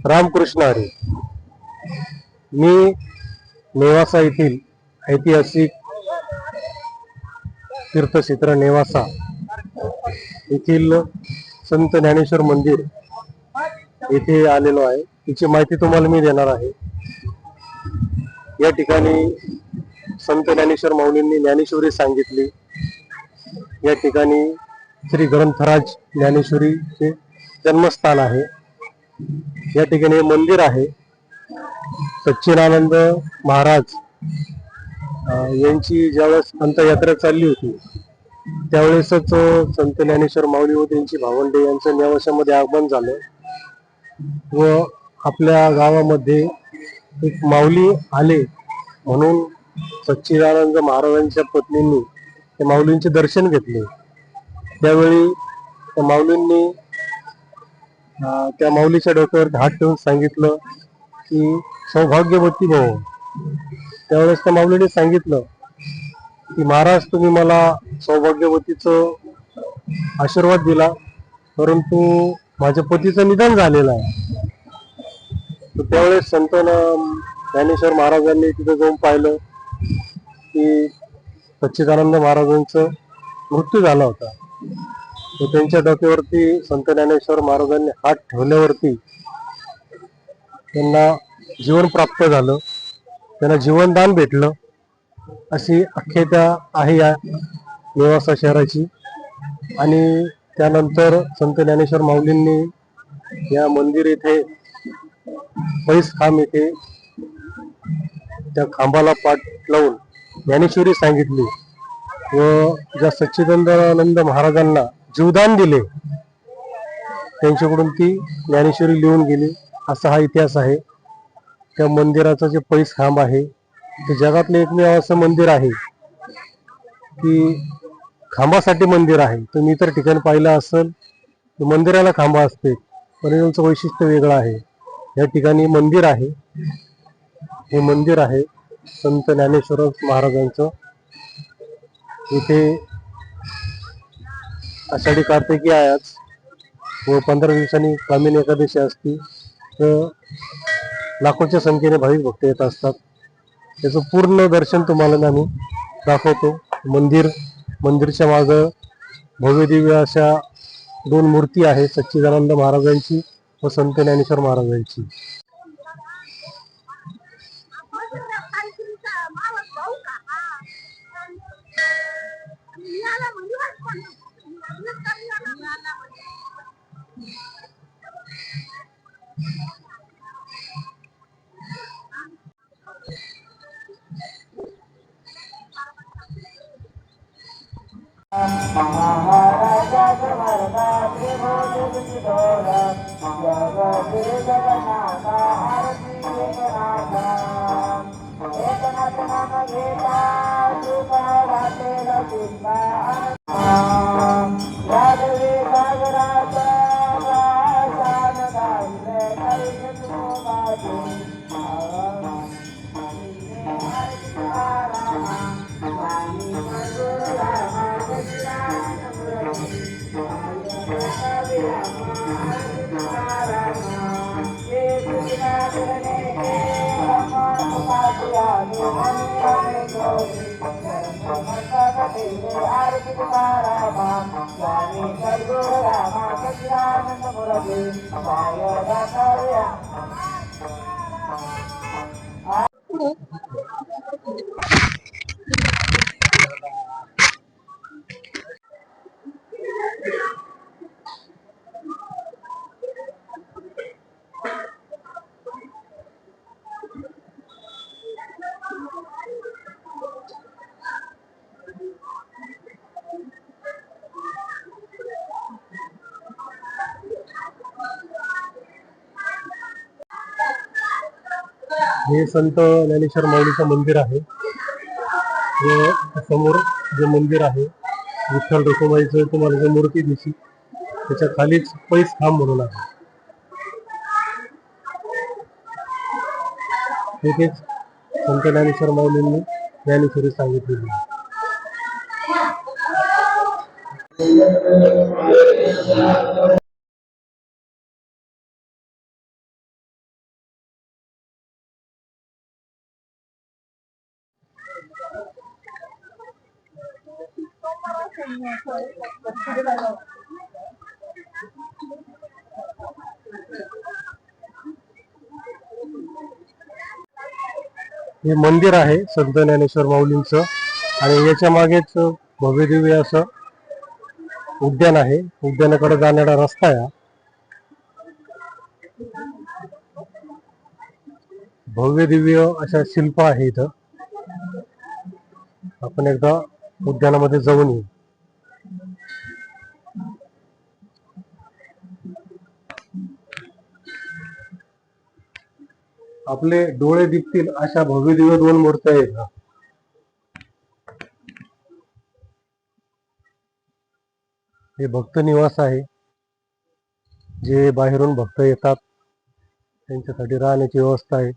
रामकृष्ण हरी. मी नेवासा येथील ऐतिहासिक तीर्थक्षेत्र नेवासा येथील संत ज्ञानेश्वर मंदिर येथे आलेलो आहे. तिची माहिती तुम्हाला मी देणार आहे. या ठिकाणी संत ज्ञानेश्वर माऊलींनी ज्ञानेश्वरी सांगितली. या ठिकाणी श्री ग्रंथराज ज्ञानेश्वरीचे जन्मस्थान आहे. या ठिकाणी मंदिर आहे. सच्चिदानंद महाराज यांची ज्यावेळेस अंत्ययात्रा चालली होती त्यावेळेसच संत ज्ञानेश्वर माऊली व त्यांची भावंडे यांचं नेवाशामध्ये आगमन झालं व आपल्या गावामध्ये एक माऊली आले म्हणून सच्चिदानंद महाराजांच्या पत्नींनी त्या माऊलींचे दर्शन घेतले. त्यावेळी त्या माऊलींनी त्या माऊलीच्या डोक्यावर हात ठेवून सांगितलं की सौभाग्यवती भाऊ. त्यावेळेस त्या माऊलीने सांगितलं की महाराज, तुम्ही मला सौभाग्यवतीचं आशीर्वाद दिला, परंतु माझ्या पतीचं निधन झालेलं आहे. तर त्यावेळेस संत ज्ञानेश्वर महाराजांनी तिथं जाऊन पाहिलं की सच्चिदानंद महाराजांचं मृत्यू झाला होता. तर त्यांच्या डोक्यावरती संत ज्ञानेश्वर महाराजांनी हात ठेवल्यावरती त्यांना जीवन प्राप्त झालं, त्यांना जीवनदान भेटलं, अशी आख्यायिका आहे या नेवासा शहराची. आणि त्यानंतर संत ज्ञानेश्वर माऊलींनी या मंदिर येथे पैस खांब येथे त्या खांबाला पाठ लावून ज्ञानेश्वरी सांगितली व ज्या सच्चिदानंद महाराजांना जीवदान दिले त्यांच्याकडून ती ज्ञानेश्वरी लिहून गेली, असा हा इतिहास आहे. त्या मंदिराचं जे पैस खांब आहे ते जगातले एकमेव असं मंदिर आहे की खांबासाठी मंदिर आहे. तुम्ही इतर ठिकाणी पाहिलं असेल मंदिराला खांबा असते, पण त्यांचं वैशिष्ट्य वेगळं आहे. या ठिकाणी मंदिर आहे. हे मंदिर आहे संत ज्ञानेश्वर महाराजांचं. इथे आषाढी कार्तिकी आहे आज व 15 दिवसांनी कामिनी एकादशी असते. तर लाखोच्या संख्येने भाविक भक्त येत असतात. त्याचं पूर्ण दर्शन तुम्हाला आम्ही दाखवतो. मंदिरच्या मागं भव्य दिव्य अशा 2 मूर्ती आहेत, सच्चिदानंद महाराजांची व संत ज्ञानेश्वर महाराजांची. हे संत ज्ञानेश्वर माऊलीचं मंदिर आहे. हे समोर जे मंदिर आहे विठ्ठल रखुमाईचं तुम्हाला जे मूर्ती दिसली त्याच्या खालीच पैस खांब म्हणून आहे. तेथेच संत ज्ञानेश्वर माऊलींनी ज्ञानेश्वरी सांगितलेली आहे. हे मंदिर आहे संत ज्ञानेश्वर माऊलींचं आणि याच्या मागेच भव्य दिव्य असं उद्यान आहे. उद्यानाकडे जाणारा रस्ता आहे. भव्य दिव्य अशा शिल्प आहे इथं. आपण एकदा उद्यानामध्ये जाऊन येऊ. आपले डोळे दिसतील अशा भव्य दिव्य 2 मूर्त्या आहेत. हे भक्त निवास आहे. जे बाहेरून भक्त येतात त्यांच्यासाठी राहण्याची व्यवस्था आहे.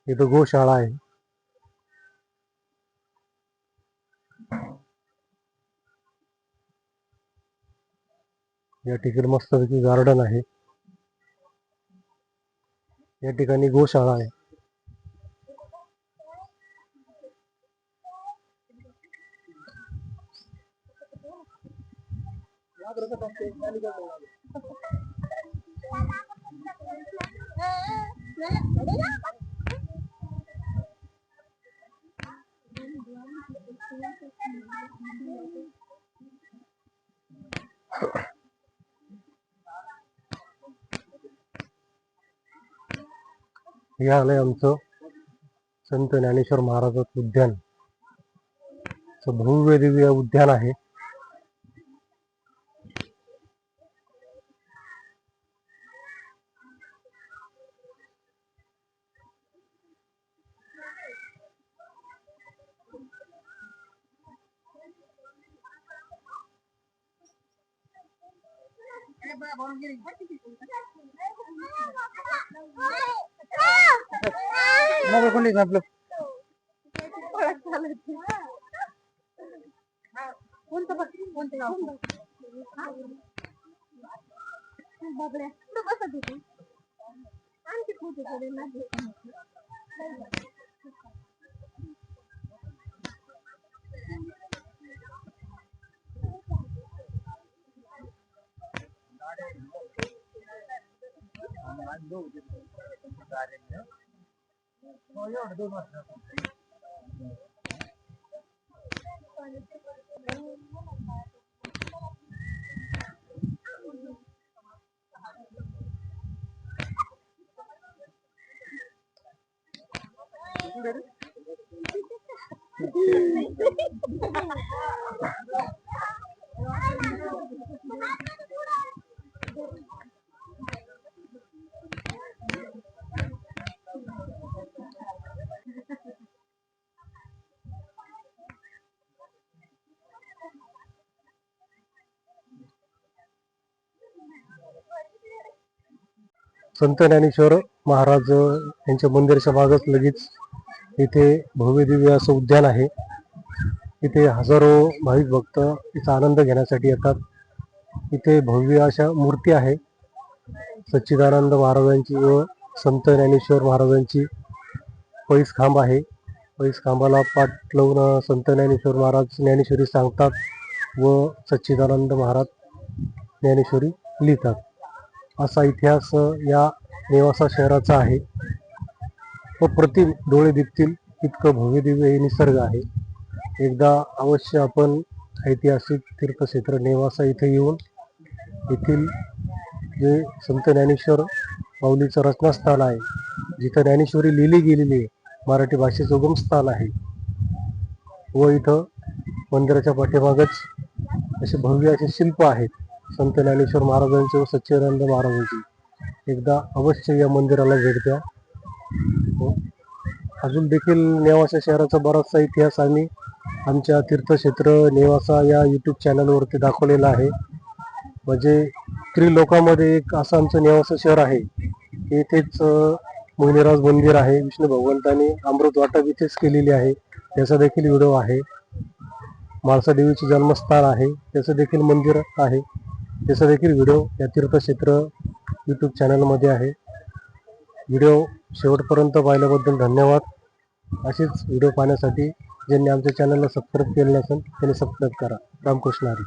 इथं गोशाळा आहे. या ठिकाणी मस्तपैकी गार्डन आहे. या ठिकाणी गोशाळा आहे. हे आलंय आमचं संत ज्ञानेश्वर महाराजांचं उद्यान. भव्य दिव्य उद्यान आहे. आपलं संत ज्ञानेश्वर महाराज यांच्या मंदिराच्या मागच लगेच इथे भव्य दिव्य असं उद्यान आहे. इथे हजारो भाविक भक्त इथं आनंद घेण्यासाठी येतात. इथे भव्य अशा मूर्ती आहे सच्चिदानंद महाराजांची व संत ज्ञानेश्वर महाराजांची. पैस खांब आहे. पैस खांबाला पाठ लावून संत ज्ञानेश्वर महाराज ज्ञानेश्वरी सांगतात व सच्चिदानंद महाराज ज्ञानेश्वरी लिहितात. असा इतिहास या नेवासा शहराचा आहे. अप्रतिम डोळे दिसतील इतकं भव्य दिव्य हे निसर्ग आहे. एकदा अवश्य आपण ऐतिहासिक तीर्थक्षेत्र नेवासा इथे येऊन येथील जे संत ज्ञानेश्वर माऊलीचं रचनास्थान आहे, जिथं ज्ञानेश्वरी लिहिली गेलेली आहे, मराठी भाषेचं उगमस्थान आहे व इथं मंदिराच्या पाठीमागच असे भव्य असे शिल्प आहेत संत ज्ञानेश्वर महाराजांचे व सच्चिदानंद महाराजांची. एकदा अवश्य या मंदिराला भेट द्या. अजून देखील नेवासा शहराचा बराचसा इतिहास आम्ही आमच्या तीर्थक्षेत्र नेवासा या यूट्यूब चॅनलवरती दाखवलेला आहे. म्हणजे त्रिलोकामध्ये एक असं आमचं नेवासा शहर आहे. इथेच मोहिनीराज मंदिर आहे. विष्णू भगवंतांनी अमृत वाटप इथेच केलेली आहे, त्याचा देखील व्हिडिओ आहे. म्हाळसा देवीचे जन्मस्थान आहे, त्याचं देखील मंदिर आहे, त्याचा देखील व्हिडिओ या तीर्थक्षेत्र यूट्यूब चॅनलमध्ये आहे. व्हिडिओ शेवटपर्यंत पाहिल्याबद्दल धन्यवाद. असेच व्हिडिओ पाहण्यासाठी ज्यांनी आमच्या चॅनलला सबस्क्राईब केलं नसेल त्यांनी सबस्क्राईब करा. रामकृष्ण हरी.